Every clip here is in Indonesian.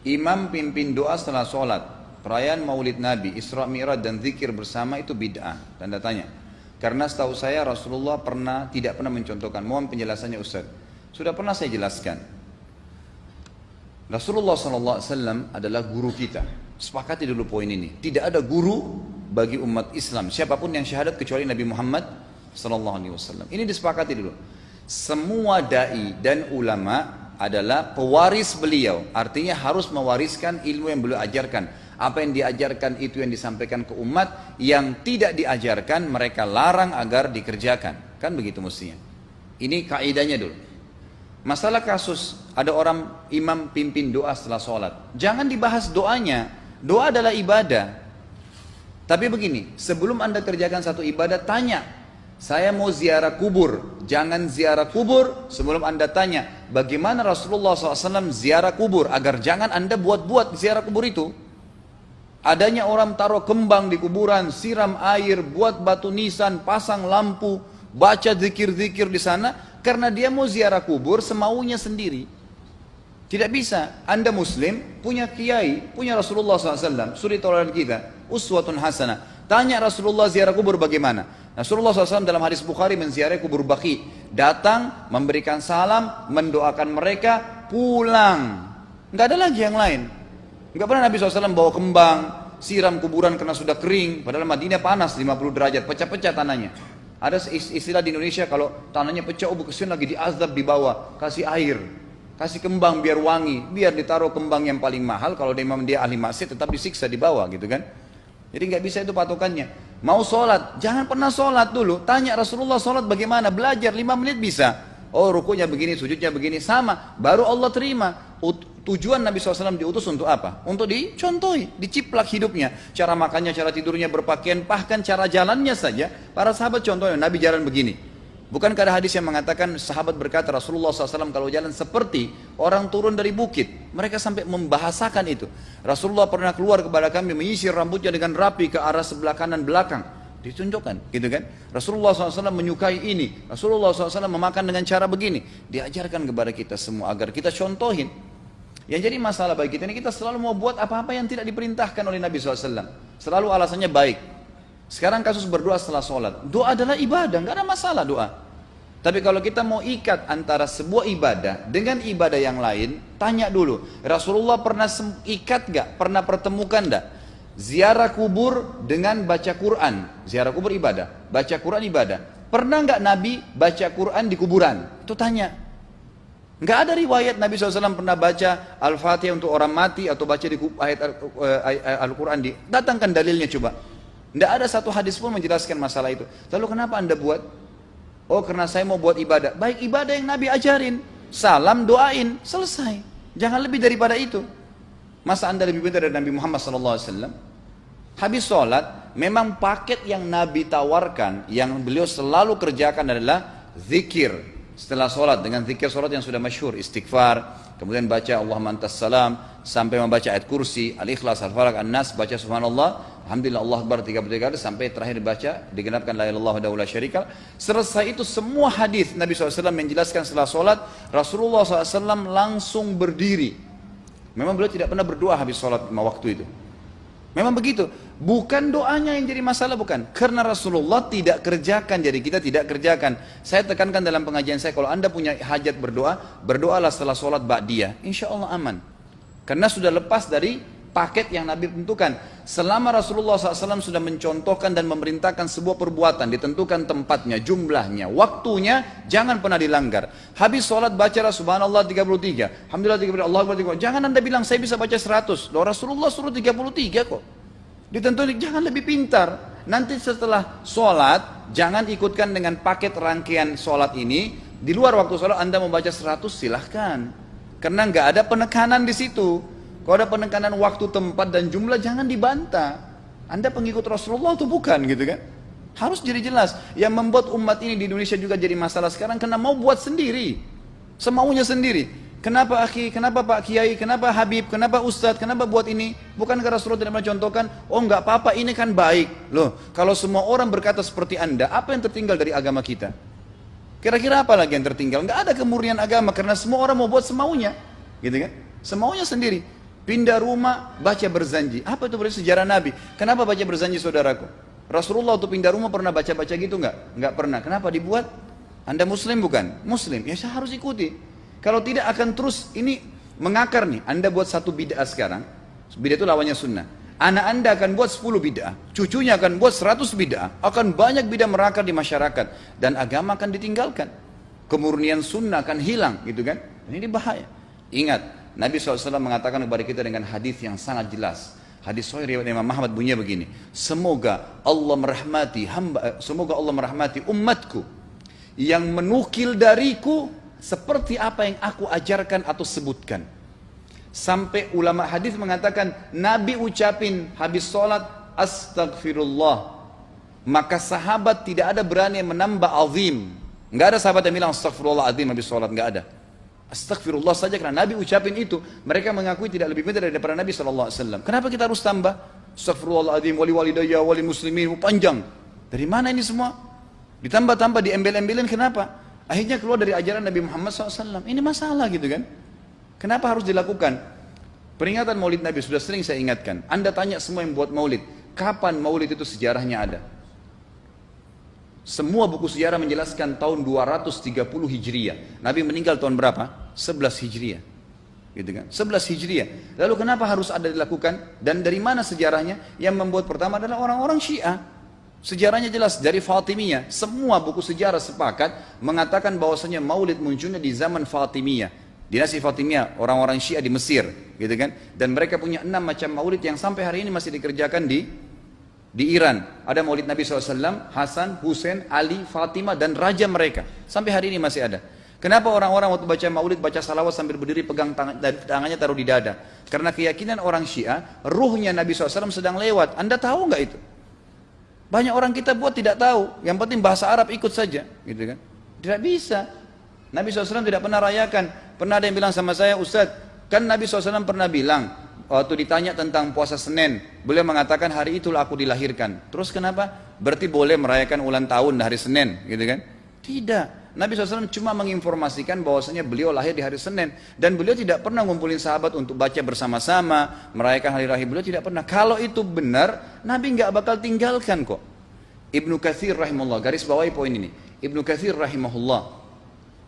Imam pimpin doa setelah sholat, perayaan Maulid Nabi, Isra Mi'raj dan zikir bersama itu bid'ah. Tanda tanya. Karena setahu saya Rasulullah tidak pernah mencontohkan. Mohon penjelasannya Ustaz. Sudah pernah saya jelaskan. Rasulullah SAW adalah guru kita. Sepakati dulu poin ini. Tidak ada guru bagi umat Islam siapapun yang syahadat kecuali Nabi Muhammad SAW. Ini disepakati dulu. Semua dai dan ulama adalah pewaris beliau, artinya harus mewariskan ilmu yang beliau ajarkan. Apa yang diajarkan itu yang disampaikan ke umat, yang tidak diajarkan mereka larang agar dikerjakan. Kan begitu mestinya. Ini kaidahnya dulu. Masalah kasus ada orang imam pimpin doa setelah sholat, jangan dibahas doanya. Doa adalah ibadah. Tapi begini, sebelum anda kerjakan satu ibadah, tanya, saya mau ziarah kubur. Jangan ziarah kubur sebelum anda tanya bagaimana Rasulullah SAW ziarah kubur, agar jangan anda buat-buat ziarah kubur itu. Adanya orang taruh kembang di kuburan, siram air, buat batu nisan, pasang lampu, baca zikir-zikir di sana, karena dia mau ziarah kubur semaunya sendiri. Tidak bisa. Anda muslim, punya kiai, punya Rasulullah SAW, suri tauladan kita, uswatun hasanah. Tanya Rasulullah ziarah kubur bagaimana? Rasulullah SAW dalam hadis Bukhari menziarahi kubur Baqi. Datang, memberikan salam, mendoakan mereka, pulang. Nggak ada lagi yang lain. Nggak pernah Nabi SAW bawa kembang, siram kuburan karena sudah kering. Padahal Madinah panas 50 derajat, pecah-pecah tanahnya. Ada istilah di Indonesia kalau tanahnya pecah, kesian lagi diazab di bawah, kasih air, kasih kembang biar wangi, biar ditaruh kembang yang paling mahal. Kalau dia ahli maksiat tetap disiksa di bawah gitu kan. Jadi nggak bisa itu patokannya. Mau sholat, jangan pernah sholat dulu. Tanya Rasulullah sholat bagaimana, belajar 5 menit bisa. Oh rukunya begini, sujudnya begini, sama. Baru Allah terima. Tujuan Nabi SAW diutus untuk apa? Untuk dicontohi, diciplak hidupnya. Cara makannya, cara tidurnya, berpakaian, bahkan cara jalannya saja. Para sahabat contohnya, Nabi jalan begini. Bukankah ada hadis yang mengatakan sahabat berkata Rasulullah SAW kalau jalan seperti orang turun dari bukit. Mereka sampai membahasakan itu. Rasulullah pernah keluar kepada kami menyisir rambutnya dengan rapi ke arah sebelah kanan belakang. Ditunjukkan gitu kan. Rasulullah SAW menyukai ini. Rasulullah SAW memakan dengan cara begini. Diajarkan kepada kita semua agar kita contohin. Yang jadi masalah bagi kita ini, kita selalu mau buat apa-apa yang tidak diperintahkan oleh Nabi SAW. Selalu alasannya baik. Sekarang kasus berdoa setelah sholat. Doa adalah ibadah, nggak ada masalah doa. Tapi kalau kita mau ikat antara sebuah ibadah dengan ibadah yang lain, tanya dulu, Rasulullah pernah ikat nggak? Pernah pertemukan nggak? Ziarah kubur dengan baca Quran. Ziarah kubur ibadah, baca Quran ibadah. Pernah nggak Nabi baca Quran di kuburan? Itu tanya. Nggak ada riwayat Nabi SAW pernah baca Al-Fatihah untuk orang mati atau baca di ayat Al-Quran. Datangkan dalilnya coba. Tidak ada satu hadis pun menjelaskan masalah itu. Lalu kenapa anda buat? Oh karena saya mau buat ibadah. Baik, ibadah yang Nabi ajarin. Salam, doain, selesai. Jangan lebih daripada itu. Masa anda lebih pintar dari Nabi Muhammad SAW? Habis sholat, memang paket yang Nabi tawarkan, yang beliau selalu kerjakan adalah zikir. Setelah sholat, dengan zikir sholat yang sudah masyhur, istighfar, kemudian baca Allahumma antas salam, sampai membaca ayat kursi, al-ikhlas, al-falaq, an-nas, baca subhanallah, alhamdulillah, Allah akbar 33 kali, sampai terakhir baca digenapkan la ilaha illallah wahdahu la syarika lah. Selesai itu semua hadis Nabi SAW menjelaskan setelah sholat, Rasulullah SAW langsung berdiri. Memang beliau tidak pernah berdoa habis sholat 5 waktu itu. Memang begitu. Bukan doanya yang jadi masalah, bukan. Karena Rasulullah tidak kerjakan, jadi kita tidak kerjakan. Saya tekankan dalam pengajian saya, kalau anda punya hajat berdoa, berdoalah setelah sholat ba'diyah. Insya Allah aman. Karena sudah lepas dari paket yang Nabi tentukan. Selama Rasulullah SAW sudah mencontohkan dan memerintahkan sebuah perbuatan, ditentukan tempatnya, jumlahnya, waktunya, jangan pernah dilanggar. Habis sholat bacalah subhanallah 33, alhamdulillah 33, Allah akbar 33. Jangan anda bilang saya bisa baca 100. Loh, Rasulullah suruh 33 kok. Ditentukan, jangan lebih pintar. Nanti setelah sholat, jangan ikutkan dengan paket rangkaian sholat ini. Di luar waktu sholat anda membaca 100, silahkan. Karena nggak ada penekanan di situ. Kalau ada penekanan waktu, tempat, dan jumlah, jangan dibantah. Anda pengikut Rasulullah atau bukan gitu kan? Harus jadi jelas. Yang membuat umat ini di Indonesia juga jadi masalah sekarang karena mau buat sendiri. Semaunya sendiri. Kenapa akhi, kenapa Pak Kiai, kenapa Habib, kenapa Ustadz, kenapa buat ini? Bukankah Rasulullah tidak mencontohkan? Oh nggak apa-apa, ini kan baik. Loh, kalau semua orang berkata seperti Anda, apa yang tertinggal dari agama kita? Kira-kira apa lagi yang tertinggal? Nggak ada kemurnian agama karena semua orang mau buat semaunya. Gitu kan? Semaunya sendiri. Pindah rumah, baca berzanji. Apa itu berarti sejarah Nabi? Kenapa baca berzanji saudaraku? Rasulullah waktu pindah rumah pernah baca-baca gitu nggak? Nggak pernah. Kenapa dibuat? Anda muslim bukan? Muslim. Ya saya harus ikuti. Kalau tidak akan terus ini mengakar nih. Anda buat satu bid'ah sekarang. Bid'ah itu lawannya sunnah. Anak Anda akan buat 10 bid'ah. Cucunya akan buat 100 bid'ah. Akan banyak bid'ah merakar di masyarakat. Dan agama akan ditinggalkan. Kemurnian sunnah akan hilang gitu kan. Ini bahaya. Ingat. Nabi SAW mengatakan kepada kita dengan hadis yang sangat jelas. Hadis sahih riwayat Imam Ahmad bunyinya begini. Semoga Allah merahmati umatku yang menukil dariku seperti apa yang aku ajarkan atau sebutkan. Sampai ulama hadis mengatakan Nabi ucapin habis sholat astagfirullah. Maka sahabat tidak ada berani menambah azim. Enggak ada sahabat yang bilang astagfirullah azim habis sholat, enggak ada. Astagfirullah saja karena Nabi ucapin itu. Mereka mengakui tidak lebih pintar daripada Nabi SAW. Kenapa kita harus tambah? Astagfirullahaladzim, wali walidayya, wali muslimin, panjang. Dari mana ini semua? Ditambah-tambah, diembel-embelin, kenapa? Akhirnya keluar dari ajaran Nabi Muhammad SAW. Ini masalah gitu kan? Kenapa harus dilakukan? Peringatan maulid Nabi sudah sering saya ingatkan. Anda tanya semua yang buat maulid, kapan maulid itu sejarahnya ada? Semua buku sejarah menjelaskan tahun 230 Hijriah. Nabi meninggal tahun berapa? 11 Hijriah. Gitu kan? 11 Hijriah. Lalu kenapa harus ada dilakukan? Dan dari mana sejarahnya? Yang membuat pertama adalah orang-orang Syiah. Sejarahnya jelas dari Fatimiyah. Semua buku sejarah sepakat mengatakan bahwasanya maulid munculnya di zaman Fatimiyah. Dinasti Fatimiyah, orang-orang Syiah di Mesir, gitu kan? Dan mereka punya 6 macam maulid yang sampai hari ini masih dikerjakan di Iran. Ada maulid Nabi SAW, Hasan, Husain, Ali, Fatimah, dan raja mereka. Sampai hari ini masih ada. Kenapa orang-orang waktu baca maulid, baca salawat sambil berdiri pegang tangannya taruh di dada? Karena keyakinan orang Syiah, ruhnya Nabi SAW sedang lewat. Anda tahu nggak itu? Banyak orang kita buat tidak tahu. Yang penting bahasa Arab ikut saja. Gitu kan? Tidak bisa. Nabi SAW tidak pernah rayakan. Pernah ada yang bilang sama saya, Ustaz, kan Nabi SAW pernah bilang, waktu ditanya tentang puasa Senin, beliau mengatakan hari itulah aku dilahirkan. Terus kenapa? Berarti boleh merayakan ulang tahun hari Senin, gitu kan? Tidak. Nabi SAW cuma menginformasikan bahwasanya beliau lahir di hari Senin. Dan beliau tidak pernah ngumpulin sahabat untuk baca bersama-sama, merayakan hari raya. Beliau tidak pernah. Kalau itu benar, Nabi nggak bakal tinggalkan kok. Ibnu Katsir rahimahullah, garis bawahi poin ini. Ibnu Katsir rahimahullah,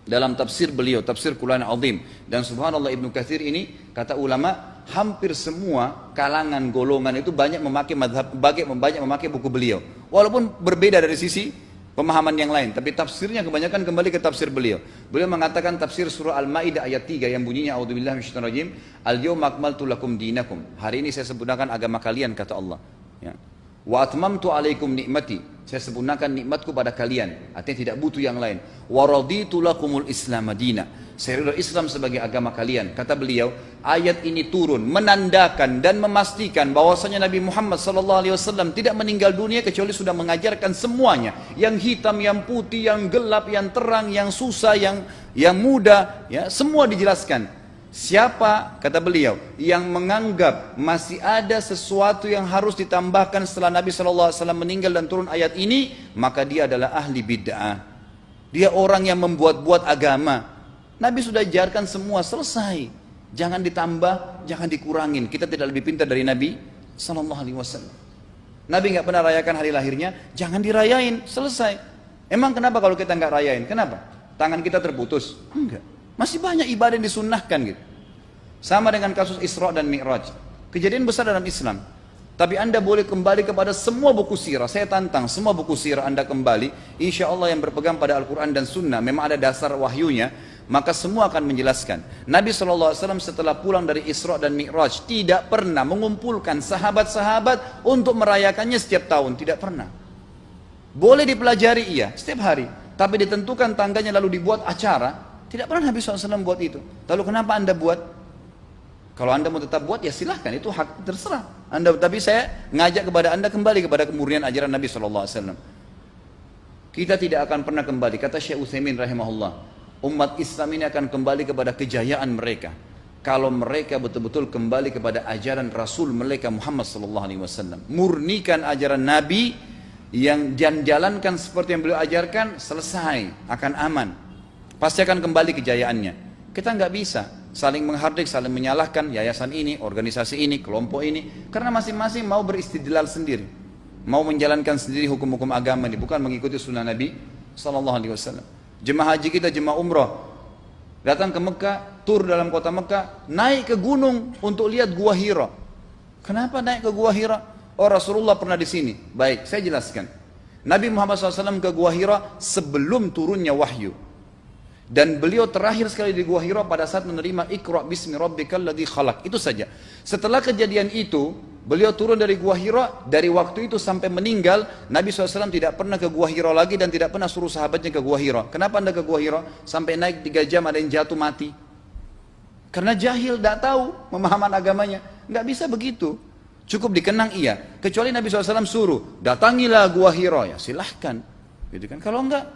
dalam tafsir beliau, tafsir Quran Azim. Dan subhanallah Ibnu Katsir ini, kata ulama, hampir semua kalangan golongan itu banyak memakai madhab, banyak memakai buku beliau. Walaupun berbeda dari sisi pemahaman yang lain, tapi tafsirnya kebanyakan kembali ke tafsir beliau. Beliau mengatakan tafsir surah Al-Maidah ayat 3 yang bunyinya a'udzubillahi minasyaitonir rajim, al-yawma akmaltu lakum dinakum. Hari ini saya sempurnakan agama kalian, kata Allah. Ya. Wa atmamtu alaikum nikmati. Saya sempurnakan nikmatku pada kalian. Artinya tidak butuh yang lain. Wa raditu lakumul Islam madina. Saya ridho Islam sebagai agama kalian. Kata beliau, ayat ini turun menandakan dan memastikan bahwasanya Nabi Muhammad SAW tidak meninggal dunia kecuali sudah mengajarkan semuanya. Yang hitam, yang putih, yang gelap, yang terang, yang susah, yang muda, ya, semua dijelaskan. Siapa, kata beliau, yang menganggap masih ada sesuatu yang harus ditambahkan setelah Nabi SAW meninggal dan turun ayat ini, maka dia adalah ahli bid'ah. Dia orang yang membuat-buat agama. Nabi sudah ajarkan semua, selesai. Jangan ditambah, jangan dikurangin. Kita tidak lebih pintar dari Nabi SAW. Nabi nggak pernah rayakan hari lahirnya, jangan dirayain, selesai. Emang kenapa kalau kita nggak rayain? Kenapa? Tangan kita terputus? Enggak. Masih banyak ibadah yang disunnahkan gitu. Sama dengan kasus Isra dan Mi'raj. Kejadian besar dalam Islam. Tapi Anda boleh kembali kepada semua buku sirah. Saya tantang semua buku sirah Anda kembali. Insya Allah yang berpegang pada Al-Quran dan Sunnah, memang ada dasar wahyunya, maka semua akan menjelaskan. Nabi SAW setelah pulang dari Isra dan Mi'raj tidak pernah mengumpulkan sahabat-sahabat untuk merayakannya setiap tahun. Tidak pernah. Boleh dipelajari iya, setiap hari. Tapi ditentukan tanggalnya lalu dibuat acara. Tidak pernah Nabi SAW buat itu. Lalu kenapa Anda buat? Kalau Anda mau tetap buat ya silahkan, itu hak terserah Anda. Tapi saya ngajak kepada Anda kembali kepada kemurnian ajaran Nabi SAW. Kita tidak akan pernah kembali, kata Syekh Utsaimin rahimahullah, umat Islam ini akan kembali kepada kejayaan mereka kalau mereka betul-betul kembali kepada ajaran Rasul mereka Muhammad SAW. Murnikan ajaran Nabi yang jalankan seperti yang beliau ajarkan, selesai, akan aman. Pasti akan kembali kejayaannya. Kita nggak bisa. saling menghardik, saling menyalahkan yayasan ini, organisasi ini, kelompok ini, karena masing-masing mau beristidlal sendiri, mau menjalankan sendiri hukum-hukum agama ini, bukan mengikuti sunnah Nabi Sallallahu Alaihi Wasallam. Jemaah haji kita, jemaah umrah, datang ke Mekah, tur dalam kota Mekah, naik ke gunung untuk lihat Gua Hira. Kenapa naik ke Gua Hira? Oh, Rasulullah pernah di sini. Baik, saya jelaskan. Nabi Muhammad SAW ke Gua Hira sebelum turunnya wahyu. Dan beliau terakhir sekali di Gua Hira pada saat menerima Iqra bismi rabbikal ladzi khalaq. Itu saja. Setelah kejadian itu, beliau turun dari Gua Hira. Dari waktu itu sampai meninggal, Nabi SAW tidak pernah ke Gua Hira lagi dan tidak pernah suruh sahabatnya ke Gua Hira. Kenapa anda ke Gua Hira? Sampai naik 3 jam ada yang jatuh mati. Karena jahil, tidak tahu pemahaman agamanya. Nggak bisa begitu. Cukup dikenang iya. Kecuali Nabi SAW suruh, datangilah Gua Hira. Ya silahkan. Gitu kan? Kalau enggak,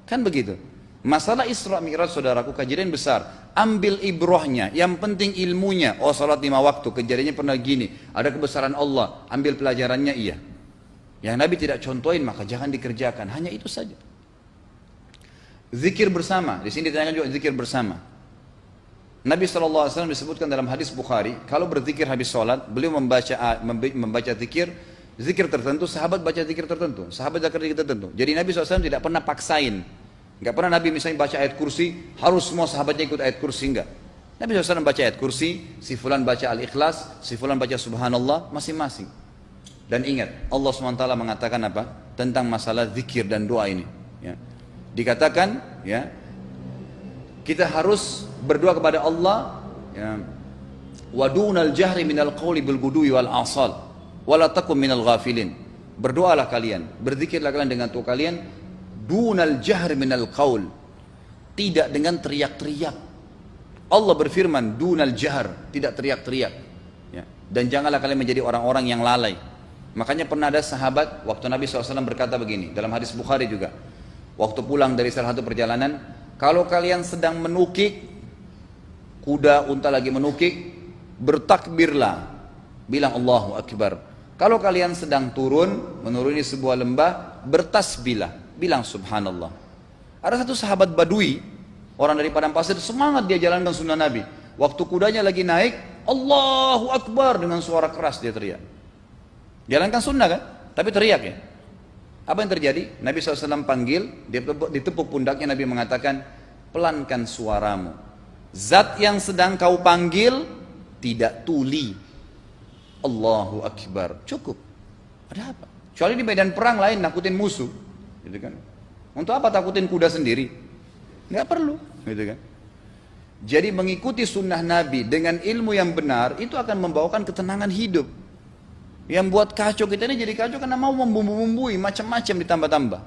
kan begitu. Masalah Isra Mi'raj, saudaraku, kejadian besar. Ambil ibrahnya, yang penting ilmunya. Oh, salat 5 waktu, kejadiannya pernah gini. Ada kebesaran Allah, ambil pelajarannya iya. Yang Nabi tidak contohin, maka jangan dikerjakan. Hanya itu saja. Zikir bersama, di sini ditanyakan juga zikir bersama. Nabi SAW disebutkan dalam hadis Bukhari, kalau berzikir habis sholat, beliau membaca zikir tertentu, sahabat baca zikir tertentu, sahabat baca zikir tertentu. Jadi Nabi SAW tidak pernah paksain. Enggak pernah Nabi misalnya baca ayat kursi, harus semua sahabatnya ikut ayat kursi, enggak. Nabi SAW baca ayat kursi, si fulan baca al-ikhlas, si fulan baca subhanallah, masing-masing. Dan ingat, Allah SWT mengatakan apa? Tentang masalah zikir dan doa ini. Ya. Dikatakan, ya, kita harus berdoa kepada Allah, ya, wadunal jahri minal qawli bil gudui wal asal, wala takum minal ghafilin. Berdoalah kalian, berzikirlah kalian dengan doa kalian, dunal jahr minal qaul, tidak dengan teriak-teriak. Allah berfirman dunal jahr, tidak teriak-teriak, ya. Dan janganlah kalian menjadi orang-orang yang lalai. Makanya pernah ada sahabat, waktu Nabi SAW berkata begini, dalam hadis Bukhari juga, waktu pulang dari salah satu perjalanan, kalau kalian sedang menukik, kuda, unta lagi menukik, bertakbirlah, bilang Allahu Akbar. Kalau kalian sedang turun, menuruni sebuah lembah, bertasbihlah, bilang subhanallah. Ada satu sahabat badui, orang dari padang pasir, semangat dia jalankan sunnah Nabi. Waktu kudanya lagi naik, Allahu Akbar, dengan suara keras dia teriak. Jalankan sunnah kan? Tapi teriak ya. Apa yang terjadi? Nabi SAW panggil, dia ditepuk pundaknya, Nabi mengatakan, pelankan suaramu. Zat yang sedang kau panggil tidak tuli. Allahu Akbar. Cukup. Ada apa? Kecuali di medan perang lain nakutin musuh. Gitu kan? Untuk apa takutin kuda sendiri? Nggak perlu, gitu kan? Jadi mengikuti sunnah Nabi dengan ilmu yang benar itu akan membawakan ketenangan hidup. Yang buat kacau kita ini jadi kacau karena mau membumbu-bumbui macam-macam ditambah-tambah.